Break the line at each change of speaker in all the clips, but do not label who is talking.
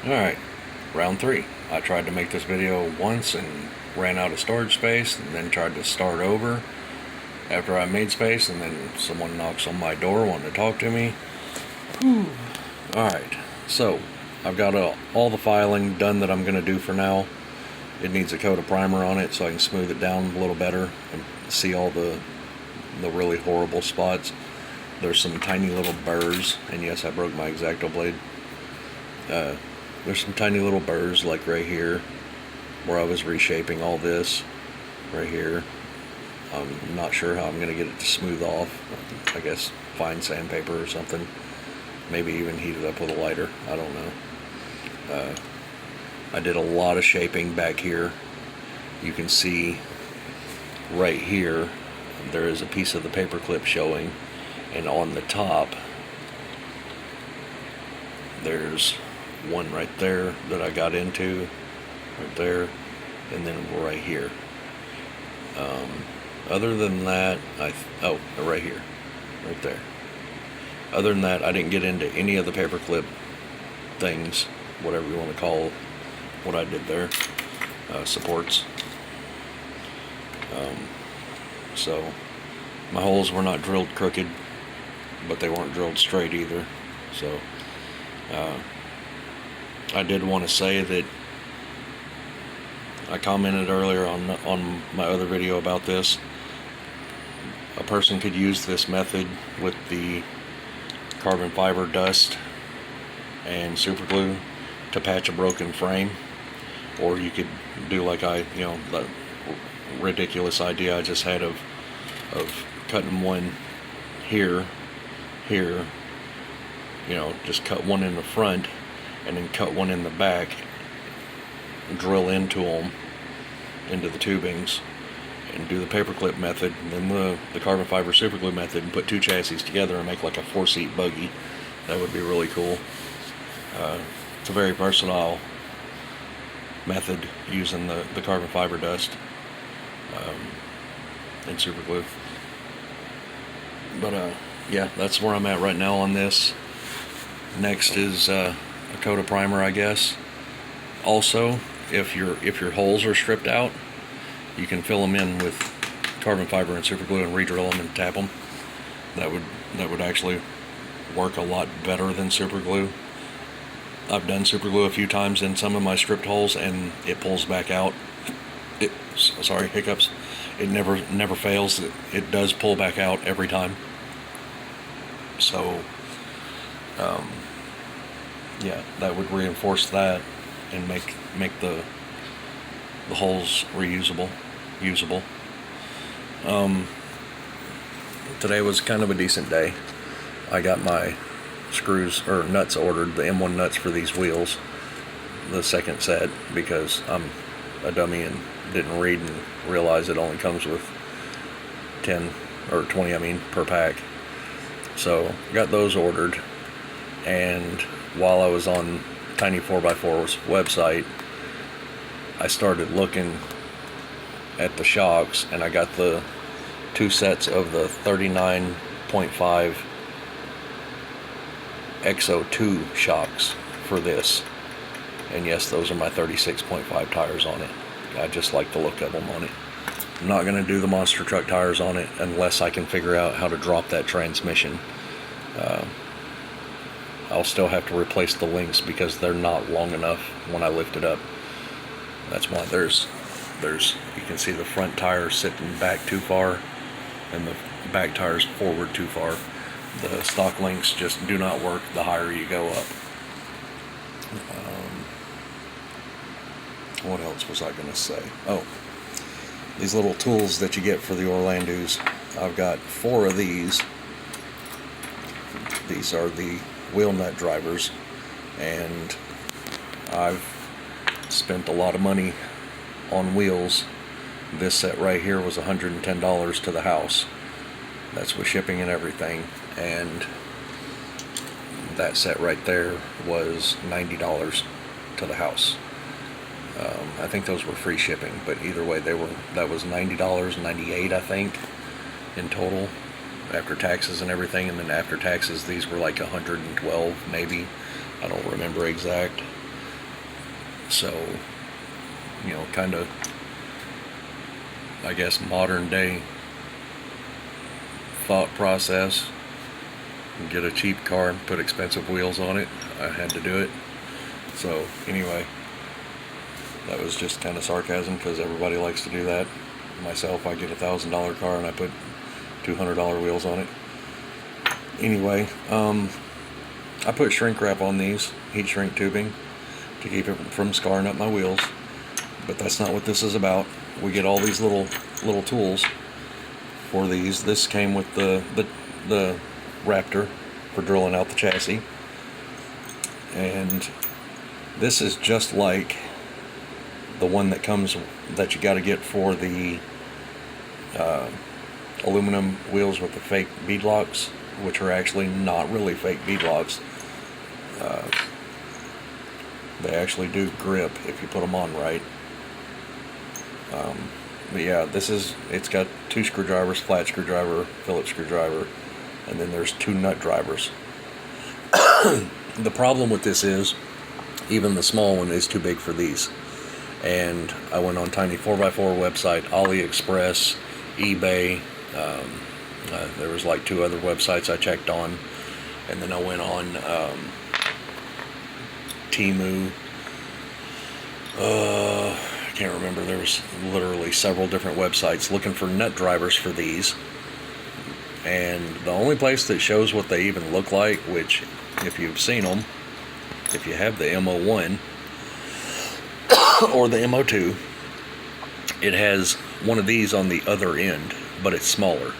Alright, round 3. I tried to make this video once and ran out of storage space, and then tried to start over after I made space, and then someone knocks on my door wanting to talk to me. Alright, so I've got all the filing done that I'm going to do for now. It needs a coat of primer on it so I can smooth it down a little better and see all the really horrible spots. There's some tiny little burrs, and yes, I broke my X-Acto blade. There's some tiny little burrs like right here where I was reshaping all this right here. I'm not sure how I'm going to get it to smooth off. I guess fine sandpaper or something. Maybe even heat it up with a lighter. I don't know. I did a lot of shaping back here. You can see right here there is a piece of the paper clip showing, and on the top there's one right there that I got into, right there, and then right here. Other than that, right here, right there. Other than that, I didn't get into any of the paperclip things, whatever you want to call what I did there, supports. So my holes were not drilled crooked, but they weren't drilled straight either. So I did want to say that I commented earlier on my other video about this. A person could use this method with the carbon fiber dust and super glue to patch a broken frame, or you could do like the ridiculous idea I just had of cutting one here, just cut one in the front and then cut one in the back, drill into them, into the tubings, and do the paperclip method, and then the carbon fiber super glue method, and put two chassis together and make like a 4-seat buggy. That would be really cool. It's a very versatile method using the carbon fiber dust and super glue. But yeah, that's where I'm at right now on this. Next is a coat of primer, I guess. Also, if your holes are stripped out, you can fill them in with carbon fiber and super glue and re-drill them and tap them. That would actually work a lot better than super glue. I've done super glue a few times in some of my stripped holes, and it pulls back out. Sorry, hiccups. It never fails. It does pull back out every time. So yeah, that would reinforce that and make the holes reusable, usable. Today was kind of a decent day. I got my screws or nuts ordered, the M1 nuts for these wheels, the second set, because I'm a dummy and didn't read and realize it only comes with 10 or 20 per pack. So got those ordered, and while I was on Tiny 4x4's website, I started looking at the shocks, and I got the 2 sets of the 39.5 X02 shocks for this. And yes, those are my 36.5 tires on it. I just like the look of them on it. I'm not going to do the monster truck tires on it unless I can figure out how to drop that transmission. I'll still have to replace the links because they're not long enough when I lift it up. That's why there's you can see the front tire sitting back too far and the back tires forward too far. The stock links just do not work the higher you go up. What else was I going to say? Oh, these little tools that you get for the Orlandos. I've got 4 of these. These are the wheel nut drivers, and I've spent a lot of money on wheels. This set right here was $110 to the house. That's with shipping and everything. And that set right there was $90 to the house. I think those were free shipping, but either way, that was $90, $98 I think in total after taxes and everything. And then after taxes, these were like $112 maybe. I don't remember exact. So, you know, kind of, I guess, modern day thought process. Get a cheap car and put expensive wheels on it. I had to do it. So anyway, that was just kind of sarcasm, because everybody likes to do that. Myself, I get a $1,000 car and I put $200 wheels on it. Anyway, I put shrink wrap on these, heat shrink tubing, to keep it from scarring up my wheels. But that's not what this is about. We get all these little tools for these. This came with the Raptor for drilling out the chassis, and this is just like the one that comes that you got to get for the aluminum wheels with the fake bead locks, which are actually not really fake bead locks. They actually do grip if you put them on right. But yeah, it's got 2 screwdrivers, flat screwdriver, Phillips screwdriver, and then there's 2 nut drivers. The problem with this is, even the small one is too big for these. And I went on Tiny 4x4 website, AliExpress, eBay. There was like 2 other websites I checked on, and then I went on Temu. I can't remember. There was literally several different websites looking for nut drivers for these. And the only place that shows what they even look like, which, if you've seen them, if you have the M01 or the M02, it has one of these on the other end, but it's smaller.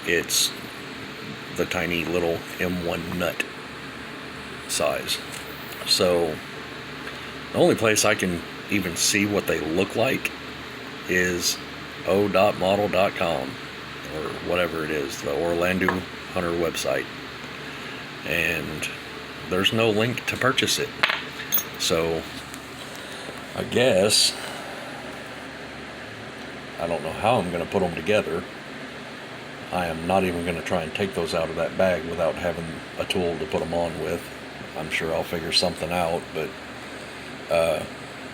It's the tiny little M1 nut size. So the only place I can even see what they look like is o.model.com, or whatever it is, the Orlando Hunter website, and there's no link to purchase it. So I guess I don't know how I'm going to put them together. I am not even going to try and take those out of that bag without having a tool to put them on with. I'm sure I'll figure something out, but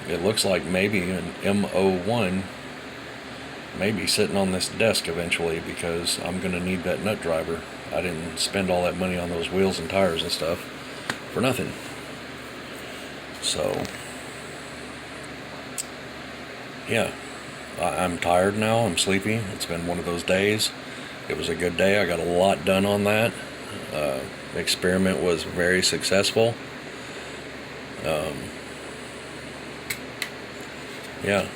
it looks like maybe an M01 may be sitting on this desk eventually, because I'm going to need that nut driver. I didn't spend all that money on those wheels and tires and stuff for nothing. So yeah, I'm tired now. I'm sleepy. It's been one of those days. It was a good day. I got a lot done on that. The experiment was very successful. Yeah,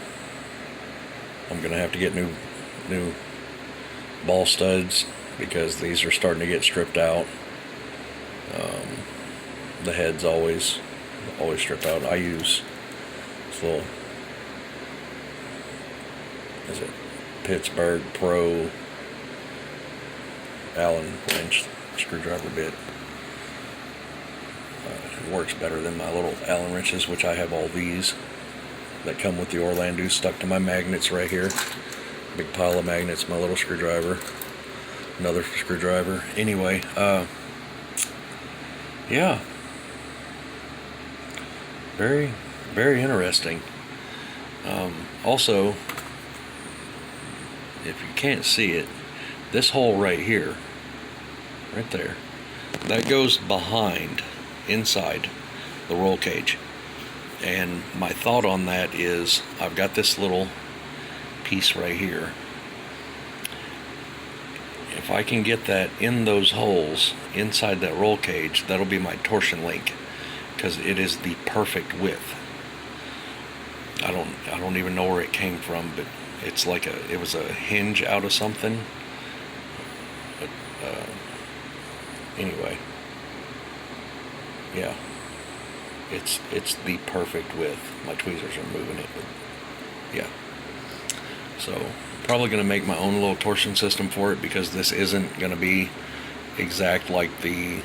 I'm gonna have to get new ball studs, because these are starting to get stripped out. The head's always stripped out. I use this little, is it Pittsburgh Pro Allen wrench screwdriver bit. It works better than my little Allen wrenches, which I have all these that come with the Orlando stuck to my magnets right here. Big pile of magnets, my little screwdriver, another screwdriver. Anyway, yeah, very, very interesting. Also, if you can't see it, this hole right here, right there, that goes behind, inside the roll cage. And my thought on that is, I've got this little piece right here. If I can get that in those holes inside that roll cage, that'll be my torsion link, because it is the perfect width. I don't even know where it came from, but it's like it was a hinge out of something. But anyway, yeah, it's the perfect width. My tweezers are moving it, but yeah. So probably going to make my own little torsion system for it, because this isn't going to be exact like the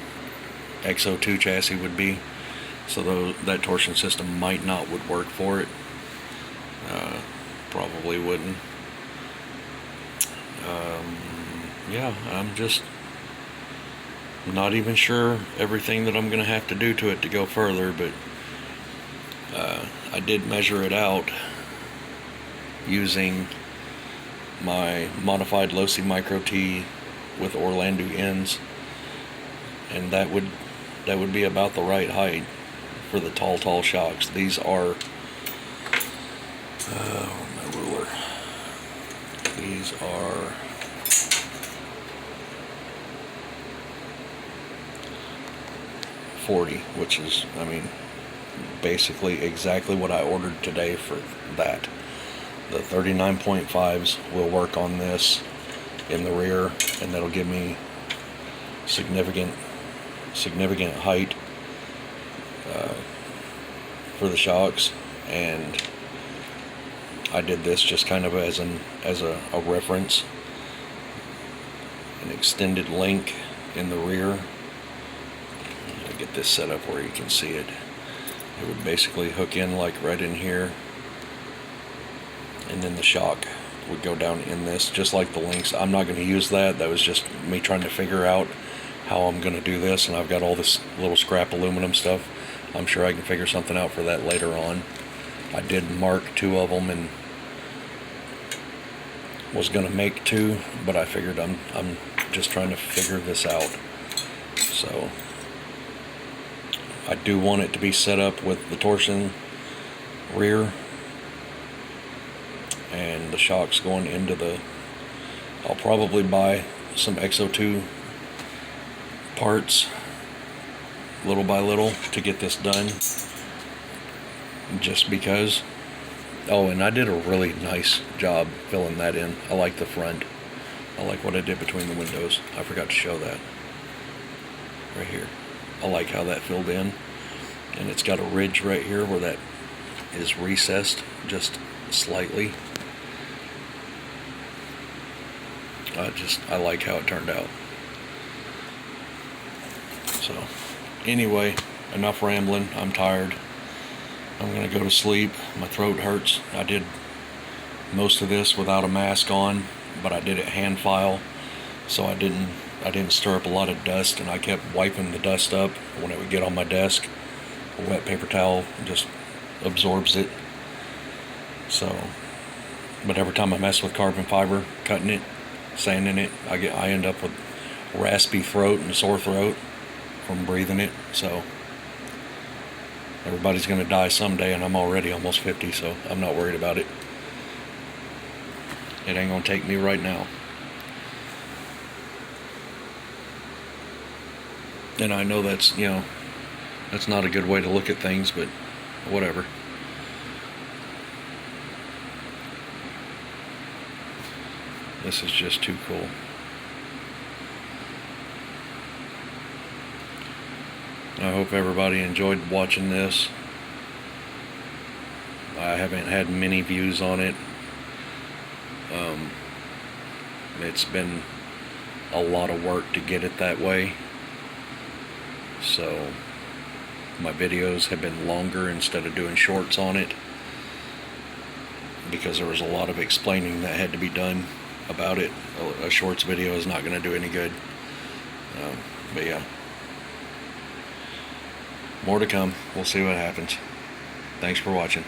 X02 chassis would be. So that torsion system might not would work for it. Probably wouldn't. Yeah, I'm just not even sure everything that I'm going to have to do to it to go further, but I did measure it out using my modified Losi Micro T with Orlando ends, and that would be about the right height for the tall shocks. These are my ruler. These are 40, which is, I mean, basically exactly what I ordered today for that. The 39.5s will work on this in the rear, and that'll give me significant height for the shocks. And I did this just kind of as a reference, an extended link in the rear. I'll get this set up where you can see it. It would basically hook in like right in here, and then the shock would go down in this, just like the links. I'm not going to use that. That was just me trying to figure out how I'm going to do this, and I've got all this little scrap aluminum stuff. I'm sure I can figure something out for that later on. I did mark 2 of them and was going to make 2, but I figured I'm just trying to figure this out. So I do want it to be set up with the torsion rear and the shocks going into the... I'll probably buy some X02 parts little by little to get this done, just because. Oh, and I did a really nice job filling that in. I like the front. I like what I did between the windows. I forgot to show that right here. I like how that filled in, and it's got a ridge right here where that is recessed just slightly. I like how it turned out. So anyway, enough rambling. I'm tired. I'm gonna go to sleep. My throat hurts. I did most of this without a mask on, but I did it hand file, so I didn't stir up a lot of dust, and I kept wiping the dust up when it would get on my desk. A wet paper towel just absorbs it. So, but every time I mess with carbon fiber, cutting it, sanding it, I end up with raspy throat and sore throat from breathing it. So everybody's going to die someday, and I'm already almost 50, so I'm not worried about it. It ain't going to take me right now. And I know that's, that's not a good way to look at things, but whatever. This is just too cool. I hope everybody enjoyed watching this. I haven't had many views on it. It's been a lot of work to get it that way. So my videos have been longer instead of doing shorts on it, because there was a lot of explaining that had to be done about it. A shorts video is not going to do any good. But yeah, more to come. We'll see what happens. Thanks for watching.